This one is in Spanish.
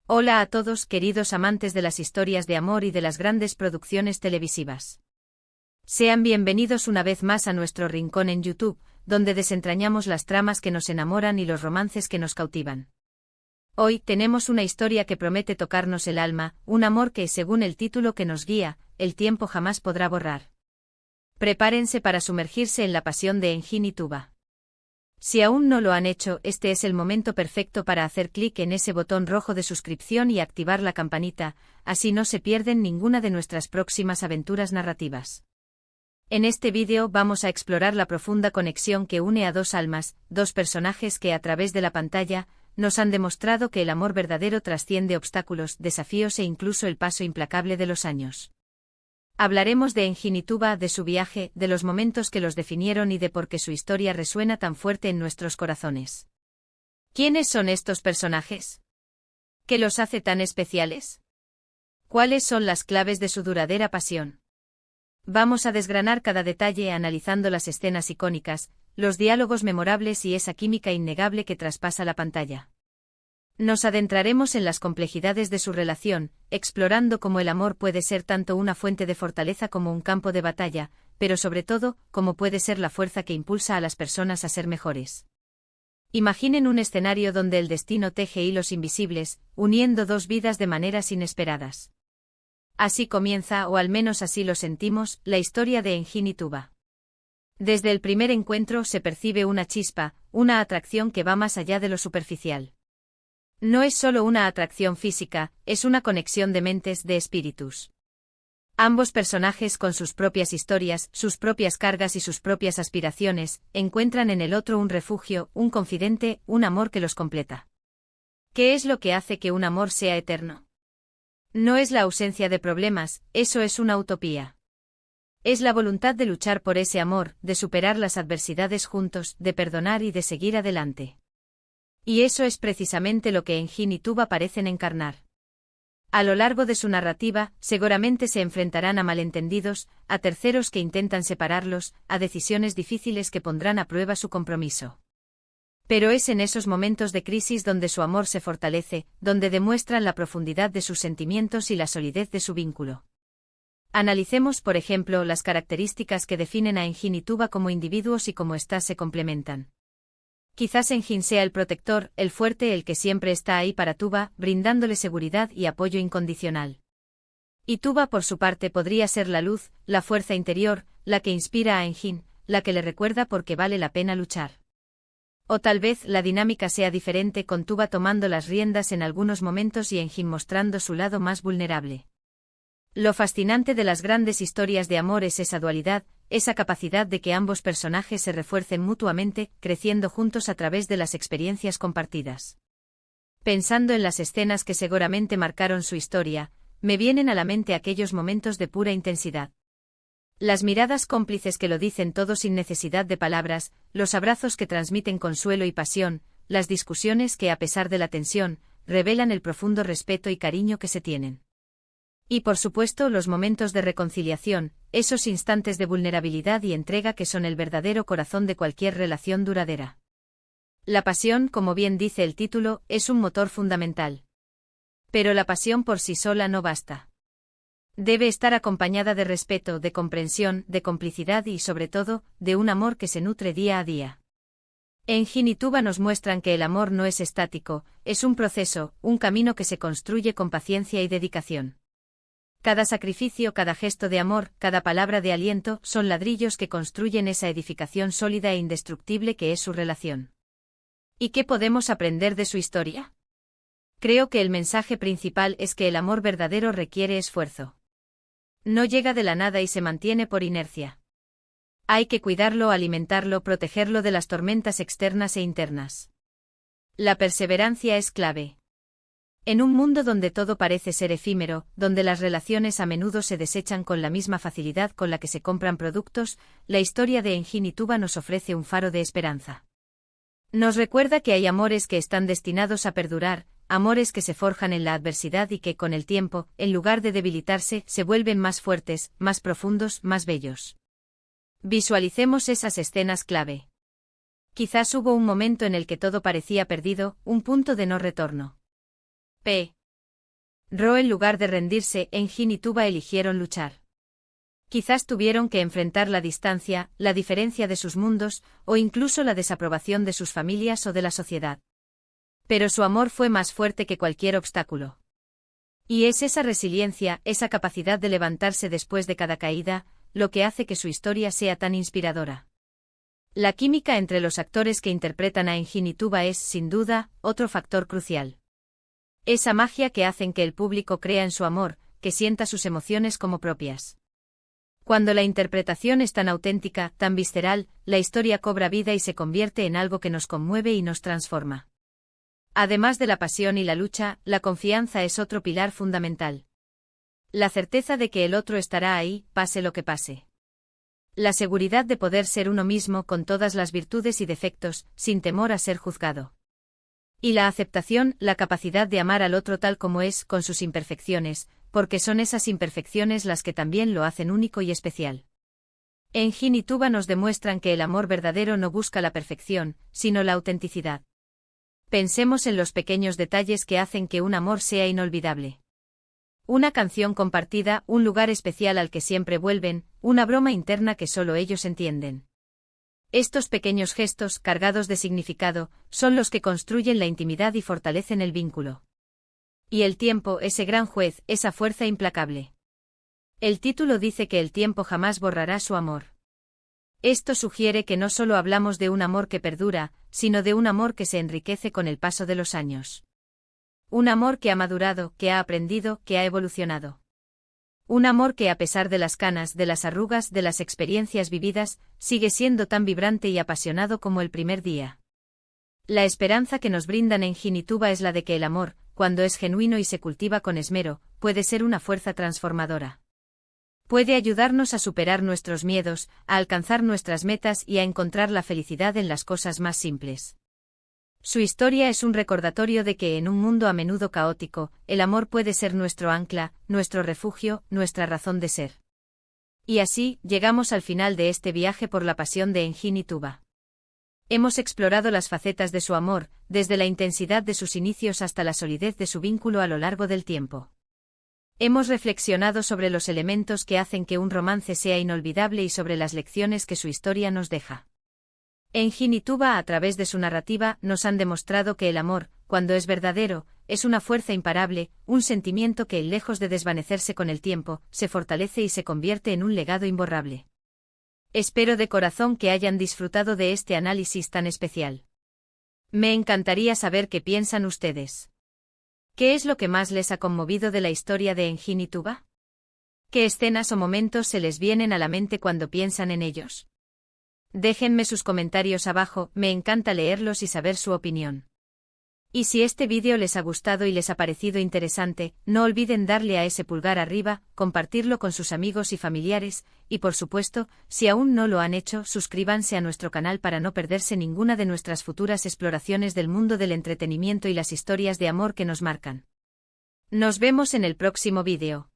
Hola a todos, queridos amantes de las historias de amor y de las grandes producciones televisivas. Sean bienvenidos una vez más a nuestro rincón en YouTube, donde desentrañamos las tramas que nos enamoran y los romances que nos cautivan. Hoy tenemos una historia que promete tocarnos el alma, un amor que, según el título que nos guía, el tiempo jamás podrá borrar. Prepárense para sumergirse en la pasión de Engin y Tuba. Si aún no lo han hecho, este es el momento perfecto para hacer clic en ese botón rojo de suscripción y activar la campanita, así no se pierden ninguna de nuestras próximas aventuras narrativas. En este vídeo vamos a explorar la profunda conexión que une a dos almas, dos personajes que a través de la pantalla, nos han demostrado que el amor verdadero trasciende obstáculos, desafíos e incluso el paso implacable de los años. Hablaremos de Engin y Tuba, de su viaje, de los momentos que los definieron y de por qué su historia resuena tan fuerte en nuestros corazones. ¿Quiénes son estos personajes? ¿Qué los hace tan especiales? ¿Cuáles son las claves de su duradera pasión? Vamos a desgranar cada detalle analizando las escenas icónicas, los diálogos memorables y esa química innegable que traspasa la pantalla. Nos adentraremos en las complejidades de su relación, explorando cómo el amor puede ser tanto una fuente de fortaleza como un campo de batalla, pero sobre todo, cómo puede ser la fuerza que impulsa a las personas a ser mejores. Imaginen un escenario donde el destino teje hilos invisibles, uniendo dos vidas de maneras inesperadas. Así comienza, o al menos así lo sentimos, la historia de Engin y Tuba. Desde el primer encuentro se percibe una chispa, una atracción que va más allá de lo superficial. No es solo una atracción física, es una conexión de mentes, de espíritus. Ambos personajes, con sus propias historias, sus propias cargas y sus propias aspiraciones, encuentran en el otro un refugio, un confidente, un amor que los completa. ¿Qué es lo que hace que un amor sea eterno? No es la ausencia de problemas, eso es una utopía. Es la voluntad de luchar por ese amor, de superar las adversidades juntos, de perdonar y de seguir adelante. Y eso es precisamente lo que Engin y Tuba parecen encarnar. A lo largo de su narrativa, seguramente se enfrentarán a malentendidos, a terceros que intentan separarlos, a decisiones difíciles que pondrán a prueba su compromiso. Pero es en esos momentos de crisis donde su amor se fortalece, donde demuestran la profundidad de sus sentimientos y la solidez de su vínculo. Analicemos, por ejemplo, las características que definen a Engin y Tuba como individuos y cómo éstas se complementan. Quizás Engin sea el protector, el fuerte, el que siempre está ahí para Tuba, brindándole seguridad y apoyo incondicional. Y Tuba, por su parte, podría ser la luz, la fuerza interior, la que inspira a Engin, la que le recuerda por qué vale la pena luchar. O tal vez la dinámica sea diferente, con Tuba tomando las riendas en algunos momentos y Engin mostrando su lado más vulnerable. Lo fascinante de las grandes historias de amor es esa dualidad, esa capacidad de que ambos personajes se refuercen mutuamente, creciendo juntos a través de las experiencias compartidas. Pensando en las escenas que seguramente marcaron su historia, me vienen a la mente aquellos momentos de pura intensidad. Las miradas cómplices que lo dicen todo sin necesidad de palabras, los abrazos que transmiten consuelo y pasión, las discusiones que, a pesar de la tensión, revelan el profundo respeto y cariño que se tienen. Y por supuesto los momentos de reconciliación, esos instantes de vulnerabilidad y entrega que son el verdadero corazón de cualquier relación duradera. La pasión, como bien dice el título, es un motor fundamental. Pero la pasión por sí sola no basta. Debe estar acompañada de respeto, de comprensión, de complicidad y, sobre todo, de un amor que se nutre día a día. Engin y Tuba nos muestran que el amor no es estático, es un proceso, un camino que se construye con paciencia y dedicación. Cada sacrificio, cada gesto de amor, cada palabra de aliento, son ladrillos que construyen esa edificación sólida e indestructible que es su relación. ¿Y qué podemos aprender de su historia? Creo que el mensaje principal es que el amor verdadero requiere esfuerzo. No llega de la nada y se mantiene por inercia. Hay que cuidarlo, alimentarlo, protegerlo de las tormentas externas e internas. La perseverancia es clave. En un mundo donde todo parece ser efímero, donde las relaciones a menudo se desechan con la misma facilidad con la que se compran productos, la historia de Engin y Tuba nos ofrece un faro de esperanza. Nos recuerda que hay amores que están destinados a perdurar, amores que se forjan en la adversidad y que con el tiempo, en lugar de debilitarse, se vuelven más fuertes, más profundos, más bellos. Visualicemos esas escenas clave. Quizás hubo un momento en el que todo parecía perdido, un punto de no retorno. Ro, en lugar de rendirse, Engin y Tuba eligieron luchar. Quizás tuvieron que enfrentar la distancia, la diferencia de sus mundos, o incluso la desaprobación de sus familias o de la sociedad. Pero su amor fue más fuerte que cualquier obstáculo. Y es esa resiliencia, esa capacidad de levantarse después de cada caída, lo que hace que su historia sea tan inspiradora. La química entre los actores que interpretan a Engin y Tuba es, sin duda, otro factor crucial. Esa magia que hacen que el público crea en su amor, que sienta sus emociones como propias. Cuando la interpretación es tan auténtica, tan visceral, la historia cobra vida y se convierte en algo que nos conmueve y nos transforma. Además de la pasión y la lucha, la confianza es otro pilar fundamental. La certeza de que el otro estará ahí, pase lo que pase. La seguridad de poder ser uno mismo con todas las virtudes y defectos, sin temor a ser juzgado. Y la aceptación, la capacidad de amar al otro tal como es, con sus imperfecciones, porque son esas imperfecciones las que también lo hacen único y especial. Engin y Tuba nos demuestran que el amor verdadero no busca la perfección, sino la autenticidad. Pensemos en los pequeños detalles que hacen que un amor sea inolvidable. Una canción compartida, un lugar especial al que siempre vuelven, una broma interna que solo ellos entienden. Estos pequeños gestos, cargados de significado, son los que construyen la intimidad y fortalecen el vínculo. Y el tiempo, ese gran juez, esa fuerza implacable. El título dice que el tiempo jamás borrará su amor. Esto sugiere que no solo hablamos de un amor que perdura, sino de un amor que se enriquece con el paso de los años. Un amor que ha madurado, que ha aprendido, que ha evolucionado. Un amor que a pesar de las canas, de las arrugas, de las experiencias vividas, sigue siendo tan vibrante y apasionado como el primer día. La esperanza que nos brindan Engin y Tuba es la de que el amor, cuando es genuino y se cultiva con esmero, puede ser una fuerza transformadora. Puede ayudarnos a superar nuestros miedos, a alcanzar nuestras metas y a encontrar la felicidad en las cosas más simples. Su historia es un recordatorio de que en un mundo a menudo caótico, el amor puede ser nuestro ancla, nuestro refugio, nuestra razón de ser. Y así, llegamos al final de este viaje por la pasión de Engin y Tuba. Hemos explorado las facetas de su amor, desde la intensidad de sus inicios hasta la solidez de su vínculo a lo largo del tiempo. Hemos reflexionado sobre los elementos que hacen que un romance sea inolvidable y sobre las lecciones que su historia nos deja. Engin y Tuba, a través de su narrativa, nos han demostrado que el amor, cuando es verdadero, es una fuerza imparable, un sentimiento que, lejos de desvanecerse con el tiempo, se fortalece y se convierte en un legado imborrable. Espero de corazón que hayan disfrutado de este análisis tan especial. Me encantaría saber qué piensan ustedes. ¿Qué es lo que más les ha conmovido de la historia de Engin y Tuba? ¿Qué escenas o momentos se les vienen a la mente cuando piensan en ellos? Déjenme sus comentarios abajo, me encanta leerlos y saber su opinión. Y si este vídeo les ha gustado y les ha parecido interesante, no olviden darle a ese pulgar arriba, compartirlo con sus amigos y familiares, y por supuesto, si aún no lo han hecho, suscríbanse a nuestro canal para no perderse ninguna de nuestras futuras exploraciones del mundo del entretenimiento y las historias de amor que nos marcan. Nos vemos en el próximo vídeo.